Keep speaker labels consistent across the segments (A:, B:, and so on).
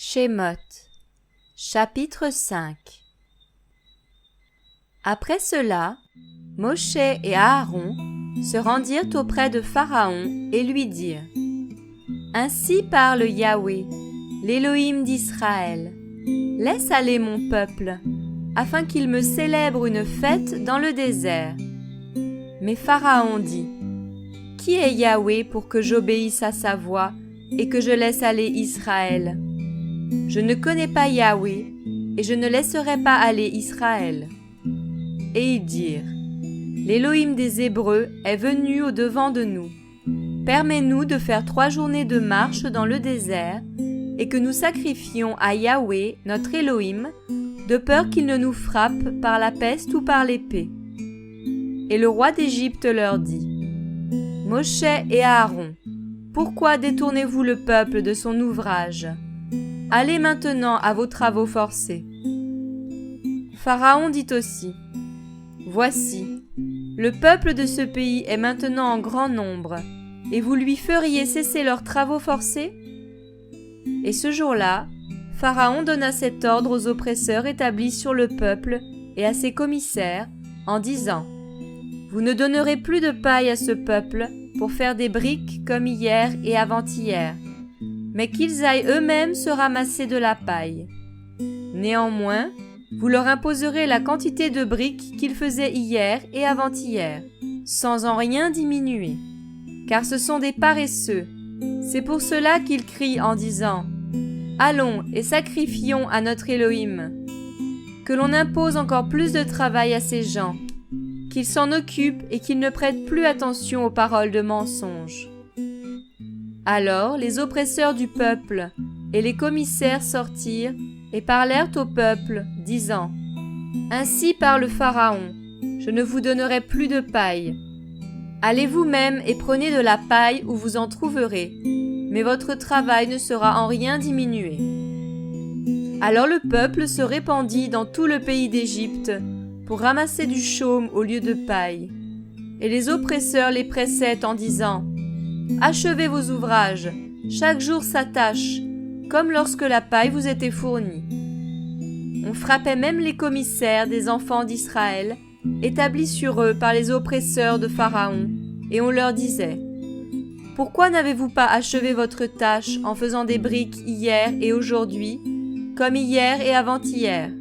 A: Shemot, chapitre 5. Après cela, Moshe et Aaron se rendirent auprès de Pharaon et lui dirent : Ainsi parle Yahweh, l'Élohim d'Israël. Laisse aller mon peuple, afin qu'il me célèbre une fête dans le désert. Mais Pharaon dit : Qui est Yahweh pour que j'obéisse à sa voix et que je laisse aller Israël ? Je ne connais pas Yahweh, et je ne laisserai pas aller Israël. Et ils dirent : L'Élohim des Hébreux est venu au-devant de nous. Permets-nous de faire 3 journées de marche dans le désert, et que nous sacrifions à Yahweh, notre Élohim, de peur qu'il ne nous frappe par la peste ou par l'épée. Et le roi d'Égypte leur dit : Moshe et Aaron, pourquoi détournez-vous le peuple de son ouvrage ? Allez maintenant à vos travaux forcés. Pharaon dit aussi : Voici, le peuple de ce pays est maintenant en grand nombre, et vous lui feriez cesser leurs travaux forcés ? Et ce jour-là, Pharaon donna cet ordre aux oppresseurs établis sur le peuple et à ses commissaires, en disant : Vous ne donnerez plus de paille à ce peuple pour faire des briques comme hier et avant-hier, mais qu'ils aillent eux-mêmes se ramasser de la paille. Néanmoins, vous leur imposerez la quantité de briques qu'ils faisaient hier et avant-hier, sans en rien diminuer, car ce sont des paresseux. C'est pour cela qu'ils crient en disant : Allons et sacrifions à notre Élohim. Que l'on impose encore plus de travail à ces gens, qu'ils s'en occupent et qu'ils ne prêtent plus attention aux paroles de mensonge. Alors les oppresseurs du peuple et les commissaires sortirent et parlèrent au peuple, disant : Ainsi parle Pharaon, je ne vous donnerai plus de paille. Allez vous-même et prenez de la paille où vous en trouverez, mais votre travail ne sera en rien diminué. Alors le peuple se répandit dans tout le pays d'Égypte pour ramasser du chaume au lieu de paille. Et les oppresseurs les pressaient en disant : Achevez vos ouvrages, chaque jour sa tâche, comme lorsque la paille vous était fournie. On frappait même les commissaires des enfants d'Israël, établis sur eux par les oppresseurs de Pharaon, et on leur disait : Pourquoi n'avez-vous pas achevé votre tâche en faisant des briques hier et aujourd'hui, comme hier et avant-hier ?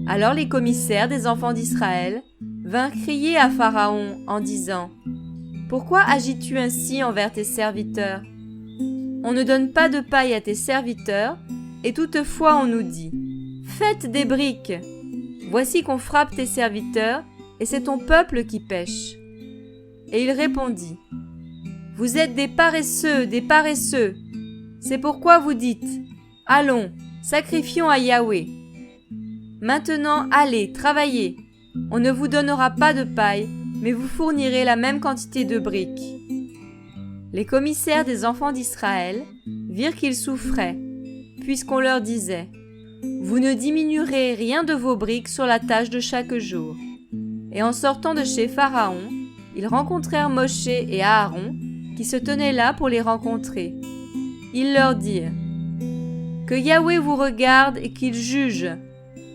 A: Alors les commissaires des enfants d'Israël vinrent crier à Pharaon en disant : Pourquoi agis-tu ainsi envers tes serviteurs ? On ne donne pas de paille à tes serviteurs, et toutefois on nous dit : Faites des briques. Voici qu'on frappe tes serviteurs, et c'est ton peuple qui pêche. Et il répondit : Vous êtes des paresseux, des paresseux. C'est pourquoi vous dites : Allons, sacrifions à Yahweh. Maintenant, allez, travaillez. On ne vous donnera pas de paille, mais vous fournirez la même quantité de briques. Les commissaires des enfants d'Israël virent qu'ils souffraient, puisqu'on leur disait : Vous ne diminuerez rien de vos briques sur la tâche de chaque jour. Et en sortant de chez Pharaon, ils rencontrèrent Moshe et Aaron, qui se tenaient là pour les rencontrer. Ils leur dirent : Que Yahweh vous regarde et qu'il juge,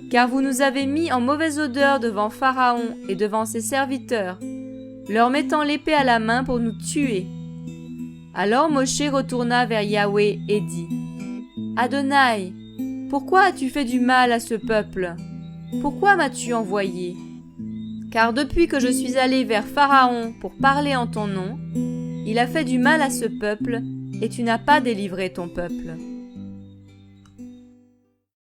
A: car vous nous avez mis en mauvaise odeur devant Pharaon et devant ses serviteurs, leur mettant l'épée à la main pour nous tuer. Alors Moshe retourna vers Yahweh et dit : Adonai, pourquoi as-tu fait du mal à ce peuple ? Pourquoi m'as-tu envoyé ? Car depuis que je suis allé vers Pharaon pour parler en ton nom, il a fait du mal à ce peuple, et tu n'as pas délivré ton peuple.